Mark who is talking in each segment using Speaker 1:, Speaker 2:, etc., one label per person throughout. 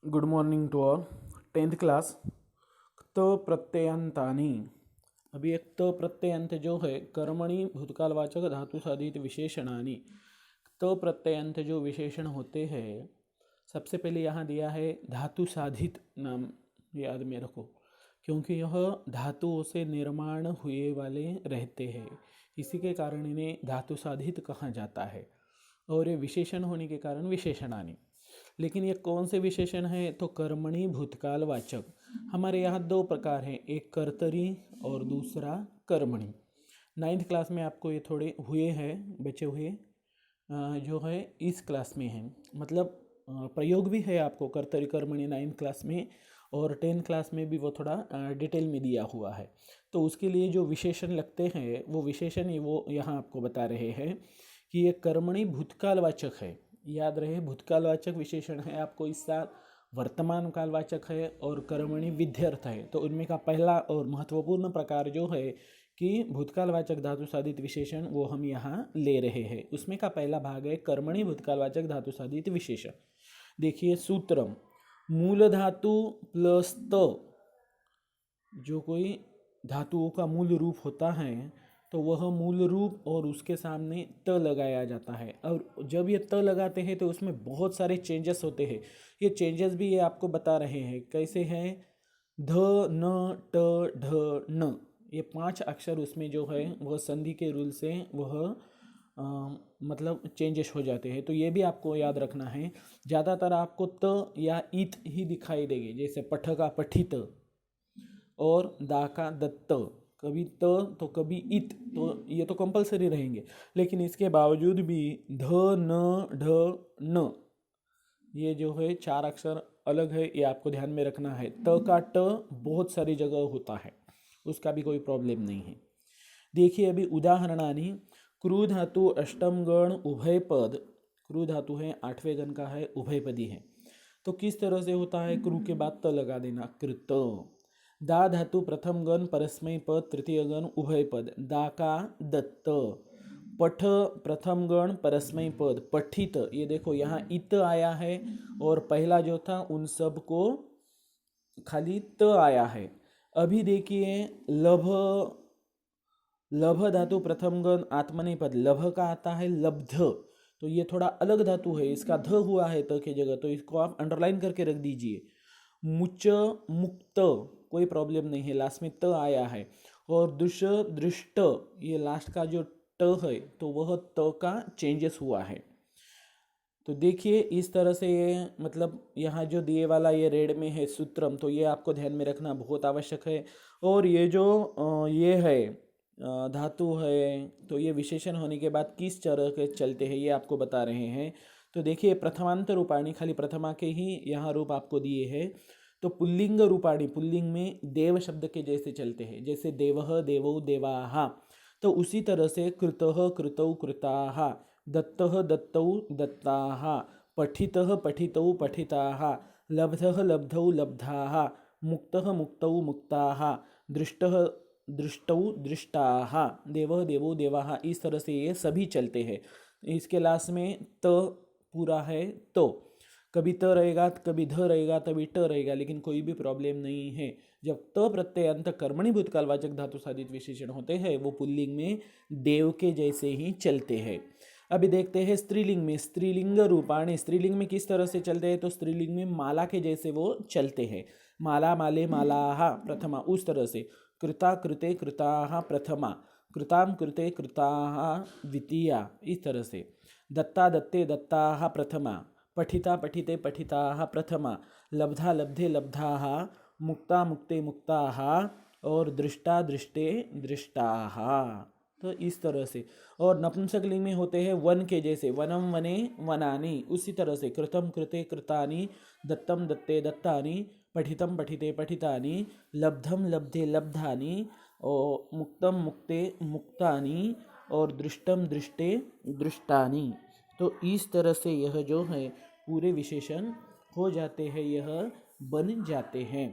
Speaker 1: Good morning to all. 10th class. त प्रत्ययांतानि। अभी एक त प्रत्ययांत जो है कर्मणि भूतकालवाचक धातु साधित विशेषणानि। त प्रत्ययांत जो विशेषण होते हैं, सबसे पहले यहाँ दिया है धातु साधित नाम, याद में रखो, क्योंकि यह धातुओं से निर्माण हुए वाले रहते हैं, इसी के कारण इन्हें धातु साधित कहा जाता है। और ये विशेषण होने के कारण विशेषणानि। लेकिन ये कौन से विशेषण हैं? तो कर्मणि भूतकालवाचक। हमारे यहाँ दो प्रकार हैं, एक कर्तरी और दूसरा कर्मणि। 9th क्लास में आपको ये थोड़े हुए हैं, बचे हुए जो है इस क्लास में हैं, मतलब प्रयोग भी है आपको कर्तरी कर्मणि 9th क्लास में, और 10th क्लास में भी वो थोड़ा डिटेल में दिया हुआ है। तो उसके लिए जो विशेषण लगते हैं वो विशेषण ही वो यहाँ आपको बता रहे हैं कि ये कर्मणि भूतकालवाचक है। याद रहे, भूतकालवाचक विशेषण है आपको इस साल, वर्तमान कालवाचक है और कर्मणि विध्यर्थ है। तो उनमें का पहला और महत्वपूर्ण प्रकार जो है कि भूतकालवाचक धातु साधित विशेषण, वो हम यहाँ ले रहे हैं। उसमें का पहला भाग है कर्मणि भूतकालवाचक धातु साधित विशेषण। देखिए सूत्रम, मूल धातु प्लस त, जो कोई धातुओं का मूल रूप होता है तो वह मूल रूप और उसके सामने त लगाया जाता है। और जब ये त लगाते हैं तो उसमें बहुत सारे चेंजेस होते हैं। ये चेंजेस भी ये आपको बता रहे हैं कैसे हैं। ध, न, ट, ढ, न, ये 5 अक्षर उसमें जो है वह संधि के रूल से वह मतलब चेंजेस हो जाते हैं। तो ये भी आपको याद रखना है। ज़्यादातर आपको त या इत ही दिखाई देंगे, जैसे पठ का पठित और दा का दत्त, कभी त तो कभी इत, तो ये तो कंपलसरी रहेंगे। लेकिन इसके बावजूद भी ध, न, ढ, न, ये जो है 4 अक्षर अलग है, ये आपको ध्यान में रखना है। त का ट बहुत सारी जगह होता है, उसका भी कोई प्रॉब्लम नहीं है। देखिए अभी उदाहरणानि। क्रू धातु अष्टम गण उभय पद, क्रू धातु है 8वें गण का है, उभयपदी है। तो किस तरह से होता है? क्रू के बाद त लगा देना, कृत। दा धातु प्रथम गण परस्मय पद तृतीय गण उभय पद, दा का दत्त। पठ प्रथम गण परस्मय पद पठित, ये देखो यहाँ इत आया है और पहला जो था उन सब को खाली त आया है। अभी देखिए लभ, लभ धातु प्रथम गण आत्मनेपद, लभ का आता है लब्ध, तो ये थोड़ा अलग धातु है, इसका ध हुआ है त के जगह, तो इसको आप अंडरलाइन करके रख दीजिए। मुच मुक्त, कोई प्रॉब्लम नहीं है, लास्ट में त आया है। और दुष दृष्ट, ये लास्ट का जो ट है तो वह त का चेंजेस हुआ है। तो देखिए इस तरह से ये मतलब यहाँ जो दिए वाला ये रेड में है सूत्रम, तो ये आपको ध्यान में रखना बहुत आवश्यक है। और ये जो ये है धातु है, तो ये विशेषण होने के बाद किस तरह के चलते हैं ये आपको बता रहे हैं। तो देखिए प्रथमांत रूपाणी, खाली प्रथमा के ही यहाँ रूप आपको दिए हैं। तो पुल्लिंग रूपाणी, पुल्लिंग में देव शब्द के जैसे चलते हैं, जैसे देवः देवौ देवाः। तो उसी तरह से कृतः कृतौ कृताः, दत्तः दत्तौ दत्ताः, पठितः पठितौ पठिताः, लब्धः लब्धौ लब्धाः, मुक्तः मुक्तौ मुक्ताः, दृष्टः दृष्टौ दृष्टाः, देवः देवौ देवाः, इस तरह से ये सभी चलते हैं। इसके लास्ट में त पूरा है, तो कभी त रहेगा, कभी ध रहेगा, तभी ट रहेगा, लेकिन कोई भी प्रॉब्लम नहीं है। जब त प्रत्यय अंत कर्मणि भूतकालवाचक धातु साधित विशेषण होते हैं वो पुल्लिंग में देव के जैसे ही चलते हैं। अभी देखते हैं स्त्रीलिंग में। स्त्रीलिंग रूपाणी, स्त्रीलिंग में किस तरह से चलते हैं? तो स्त्रीलिंग में माला के जैसे वो चलते हैं, माला माले मालाः प्रथमा, उस तरह से कृता कृते कृताः प्रथमा, कृताम कृते कृताः द्वितीया, इस तरह से दत्ता दत्ते दत्ताः प्रथमा, पठिता पठिते पठिताः प्रथमा, लब्धा लब्धे लब्धाः, मुक्ता मुक्ते मुक्ताः, और दृष्टा दृष्टे दृष्टाः। तो इस तरह से। और नपुंसकलिंग में होते हैं वन के जैसे, वनम वने वनानि, उसी तरह से कृतम कृते कृतानि, दत्तम दत्ते दत्तानि, पठितम पठिते पठितानि, लब्धम लब्धे लब्धानि, और मुक्तम मुक्ते मुक्तानि, और दृष्टम दृष्टे दृष्टानि। तो इस तरह से यह जो है पूरे विशेषण हो जाते हैं, यह बन जाते हैं।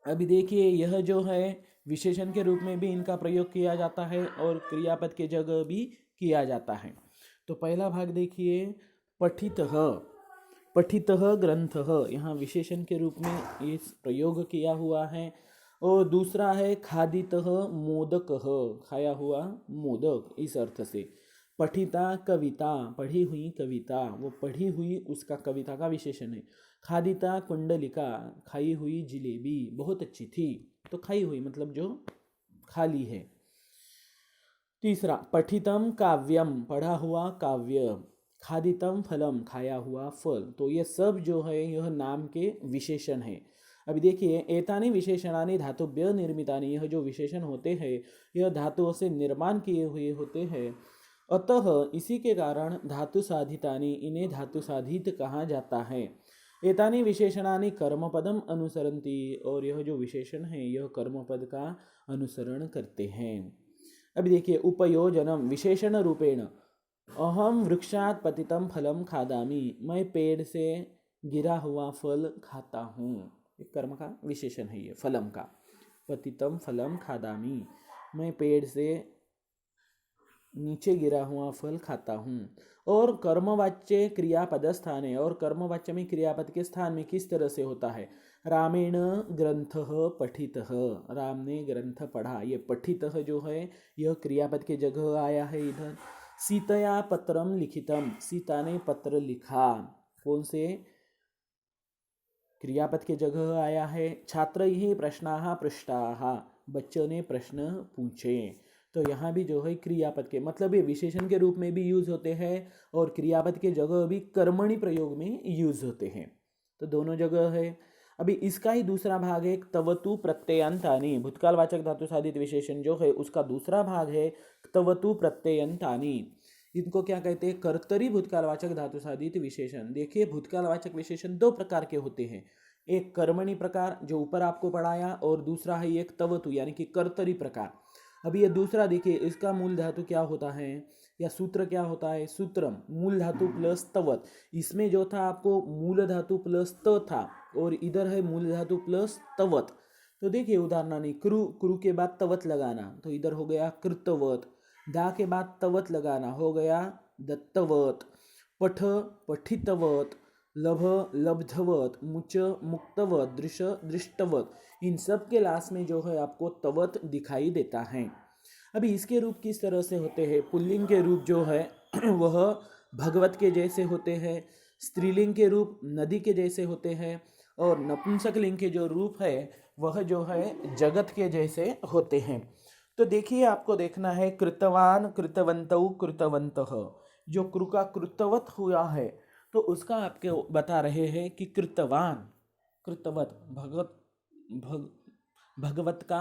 Speaker 1: अभी देखिए यह जो है विशेषण के रूप में भी इनका प्रयोग किया जाता है और क्रियापद के जगह भी किया जाता है। तो पहला भाग देखिए, पठितः। पठितः ग्रंथः, यहाँ विशेषण के रूप में इस प्रयोग किया हुआ है। और दूसरा है खादितः मोदकः, खाया हुआ मोदक, इस अर्थ से। पठिता कविता, पढ़ी हुई कविता, वो पढ़ी हुई उसका कविता का विशेषण है। खादिता कुंडलिका, खाई हुई जिलेबी बहुत अच्छी थी, तो खाई हुई मतलब जो खाली है। तीसरा पठितम काव्यम, पढ़ा हुआ काव्य। खादितम फलम, खाया हुआ फल। तो ये सब जो है यह नाम के विशेषण है। अभी देखिए, एतानि विशेषणानि धातुभ्य निर्मितानि, यह जो विशेषण होते हैं यह धातुओं से निर्माण किए हुए होते हैं। अतः इसी के कारण धातु साधितानि, इन्हें धातु साधित कहा जाता है। एतानि विशेषणानि कर्मपदम अनुसरन्ति, और यह जो विशेषण है यह कर्मपद का अनुसरण करते हैं। अभी देखिए, उपयोजनम विशेषण रूपेण, अहम वृक्षात् पतितम फलम खादामि, मैं पेड़ से गिरा हुआ फल खाता हूँ। एक कर्म का विशेषण है ये, फलम का। पतितम फलम खादामि, मैं पेड़ से नीचे गिरा हुआ फल खाता हूँ। और कर्मवाच्य क्रियापद स्थान है, और कर्मवाच्य में क्रियापद के स्थान में किस तरह से होता है। रामेण ग्रंथः पठितः, राम ने ग्रंथ पढ़ा। ये पठितः जो है यह क्रियापद के जगह आया है इधर। सीतया पत्रम लिखितम, सीता ने पत्र लिखा, कौन से क्रियापद के जगह आया है। छात्रैः प्रश्नाः पृष्टाः, बच्चों ने प्रश्न पूछे। तो यहाँ भी जो है क्रियापद के, मतलब ये विशेषण के रूप में भी यूज होते हैं और क्रियापद के जगह भी कर्मणि प्रयोग में यूज होते हैं, तो दोनों जगह है। अभी इसका ही दूसरा भाग है तवतु प्रत्ययंतानि, भूतकालवाचक धातु साधित विशेषण जो है उसका दूसरा भाग है तवतु प्रत्ययंतानि। इनको क्या कहते हैं, कर्तरी भूतकालवाचक धातु साधित विशेषण। देखिए, भूतकालवाचक विशेषण दो प्रकार के होते हैं, एक कर्मणि प्रकार जो ऊपर आपको पढ़ाया, और दूसरा है एक तवतु यानी कि कर्तरी प्रकार। अभी ये दूसरा देखिए, इसका मूल धातु क्या होता है या सूत्र क्या होता है, सूत्रम मूल धातु प्लस तवत। इसमें जो था आपको मूल धातु प्लस त था, और इधर है मूल धातु प्लस तवत। तो देखिए उदाहरणानि, क्रू, क्रू के बाद तवत लगाना, तो इधर हो गया कृतवत। दा के बाद तवत लगाना, हो गया दत्तवत। पठ पठितवत, लभ लब्धवत, मुच मुक्तवत, दृश दृष्टवत। इन सब के लास्ट में जो है आपको तवत दिखाई देता है। अभी इसके रूप किस तरह से होते हैं, पुल्लिंग के रूप जो है वह भगवत के जैसे होते हैं, स्त्रीलिंग के रूप नदी के जैसे होते हैं, और नपुंसक लिंग के जो रूप है वह जो है जगत के जैसे होते हैं। तो देखिए, आपको देखना है कृतवान कृतवंतौ कृतवंतः, जो कृ का कृतवत हुआ है तो उसका आपके बता रहे हैं कि कृतवान कृतवत, भगवत का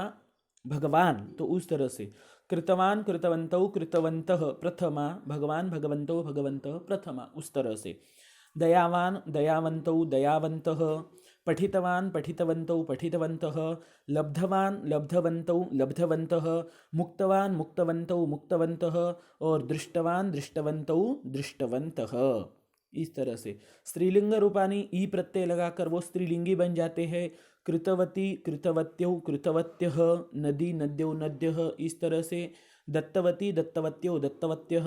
Speaker 1: भगवान, तो उस तरह से कृतवान कृतवंतौ कृतवंतः प्रथमा, भगवान भगवंतो भगवंतः प्रथमा, उस तरह से। दयावान दयावंतौ दयावंतः, पठितवान पठितवंतौ पठितवन्तः, लब्धवान लब्धवन्तौ लब्धवन्तः, मुक्तवान मुक्तवन्तौ मुक्तवन्तः, और दृष्टवान दृष्टवन्तौ दृष्टवन्तः। इस तरह से स्त्रीलिंग रूपानी ई प्रत्यय लगाकर वो स्त्रीलिंगी बन जाते हैं। कृतवती कृतवत्यौ कृतवत्यः, नदी नद्यौ नद्यः, इस तरह से। दत्तवती दत्तवत्यौ दत्तवत्यः,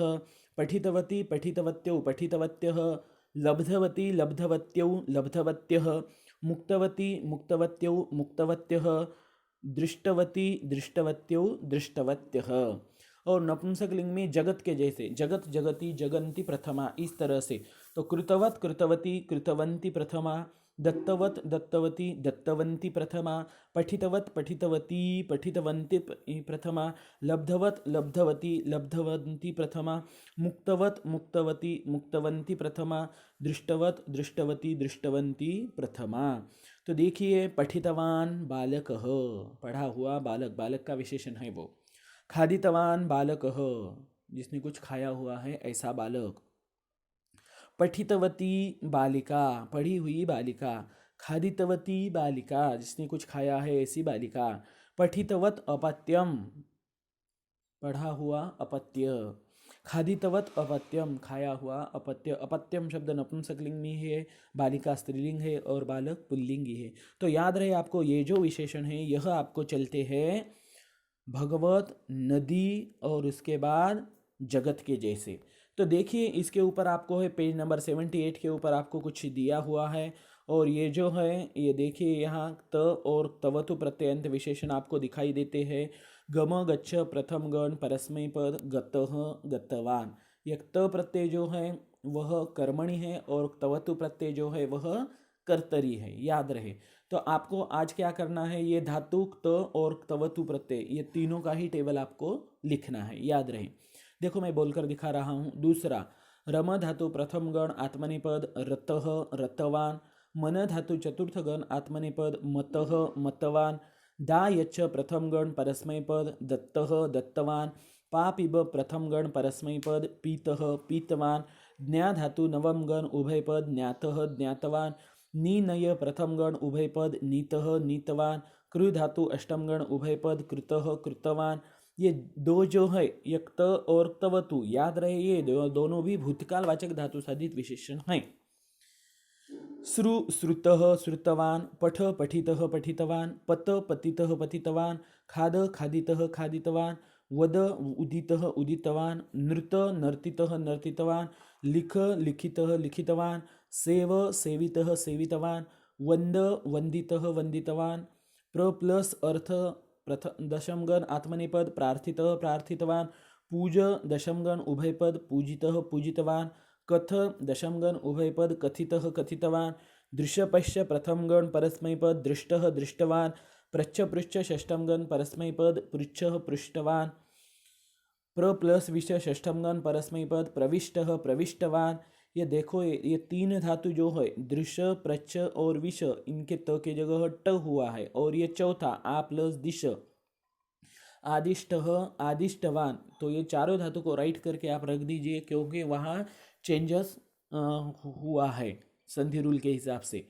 Speaker 1: पठितवती पठितवत्यौ पठितवत्यः, लब्धवती लब्धवत्यौ लब्धवत्यः, मुक्तवती मुक्तवत्यौ मुक्तवत्यः, दृष्टवती दृष्टवत्यौ दृष्टवत्यः। और नपुंसक लिंग में जगत के जैसे, जगत जगति जगन्ति प्रथमा, इस तरह से। तो कृतवत कृतवती कृतवंती प्रथमा, दत्तवत दत्तवती दत्तवंती प्रथमा, पठितवत पठितवती पठितवंती प्रथमा, लब्धवत लब्धवती लब्धवंती प्रथमा, मुक्तवत मुक्तवती मुक्तवंती प्रथमा, दृष्टवत दृष्टवती दृष्टवंती प्रथमा। तो देखिए, पठितवान बालकः, पढ़ा हुआ बालक, बालक का विशेषण है वो। खादितवान बालकः, जिसने कुछ खाया हुआ है ऐसा बालक। पठितवती बालिका, पढ़ी हुई बालिका। खादितवती बालिका, जिसने कुछ खाया है ऐसी बालिका। पठितवत अपत्यम, पढ़ा हुआ अपत्य। खादितवत अपत्यम, खाया हुआ अपत्य। अपत्यम शब्द नपुंसकलिंग में है, बालिका स्त्रीलिंग है, और बालक पुल्लिंगी है। तो याद रहे आपको, ये जो विशेषण है यह आपको चलते हैं भगवत, नदी और उसके बाद जगत के जैसे। तो देखिए इसके ऊपर आपको है पेज नंबर 78 के ऊपर आपको कुछ दिया हुआ है, और ये जो है ये देखिए यहाँ त और तवतु प्रत्ययंत विशेषण आपको दिखाई देते हैं। गम गच्छ प्रथम गण परस्मैपद गतः गतवान। ये त प्रत्यय जो है वह कर्मणि है और तवतु प्रत्यय जो है वह कर्तरी है, याद रहे। तो आपको आज क्या करना है, ये धातु त और तवतु प्रत्यय ये तीनों का ही टेबल आपको लिखना है, याद रहे। देखो मैं बोलकर दिखा रहा हूँ। दूसरा, रम धातु प्रथम गण आत्मनेपद रतः रतवान। मन धातु चतुर्थ गण आत्मनेपद मतः मतवान। दा यच्च प्रथम गण परस्मैपद दत्तः दत्तवान। पापिब प्रथम गण परस्मैपद पीतः पीतवान। ज्ञा धातु नवम गण उभयपद ज्ञातः ज्ञातवान। नीनय प्रथम गण उभयपद नीतः नीतवान। कृ धातु अष्टम गण उभयपद कृतः कृतवान। ये दो जो है यक्त और तवतु, याद रहे ये दोनों भी भूतकाल वाचक धातु साधित विशेषण हैं। श्रु श्रुतः श्रुतवान। पठ पठितः पठितवान। पत पतितः पतितवान। खाद खादितः खादितवान। वद उदितः उदितवान। नृत नर्तितः नर्तितवान। लिख लिखितः लिखितवान। सेव सेवितः सेवितवान। वंद वंदितः वंदितवान। प्र प्लस अर्थ प्रथम दशम गण आत्मनेपद प्रार्थितः प्रार्थितवान। पूज दशम गण उभयपद पूजितः पूजितवान। कथ दशम गण उभयपद कथितः कथितवान। दृश्यपश्य प्रथम गण परस्मैपद दृष्टः दृष्टवान। पृच्छ पृच्छ षष्ठम गण परस्मैपद पृच्छः पृष्टवान। प्र प्लस विष षष्ठम गण परस्मैपद प्रविष्टः प्रविष्टवान। ये देखो ये तीन धातु जो है दृश्य प्रच्छ और विष, इनके त के जगह ट हुआ है। और ये चौथा आ प्लस दिश आदिष्ट आदिष्टवान। तो ये चारों धातु को राइट करके आप रख दीजिए, क्योंकि वहाँ चेंजेस हुआ है संधि रूल के हिसाब से।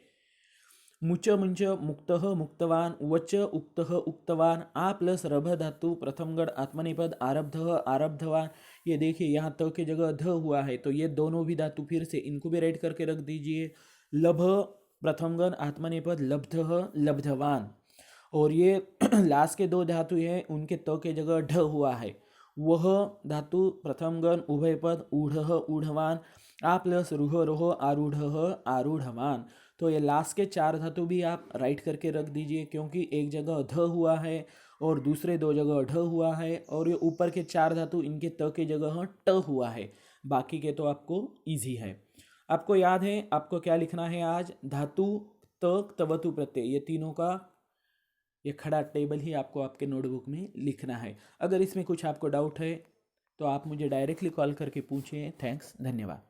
Speaker 1: मुच मुंच मुक्तः मुक्तवान। वच उक्तः उक्तवान। आ प्लस रभ धातु प्रथम गण आत्मनेपद आरब्धः आरब्धवान। ये देखिए यहाँ त के जगह ध हुआ है, तो ये दोनों भी धातु फिर से इनको भी राइट करके रख दीजिए। लभ प्रथम गण आत्मनेपद लब्धः लब्धवान। और ये लास्ट के दो धातु हैं, उनके त के जगह ढ हुआ है। वह धातु प्रथम गण उभयपद ऊढ़ ऊढ़वान। आ प्लस रुह रोह आरूढ़ आरूढ़वान। तो ये लास्ट के चार धातु भी आप राइट करके रख दीजिए, क्योंकि एक जगह ध हुआ है और दूसरे दो जगह ढ हुआ है, और ये ऊपर के चार धातु इनके त के जगह ट हुआ है। बाकी के तो आपको इजी है। आपको याद है आपको क्या लिखना है आज, धातु त तवतु प्रत्यय, ये तीनों का ये खड़ा टेबल ही आपको आपके नोटबुक में लिखना है। अगर इसमें कुछ आपको डाउट है तो आप मुझे डायरेक्टली कॉल करके पूछिए। थैंक्स, धन्यवाद।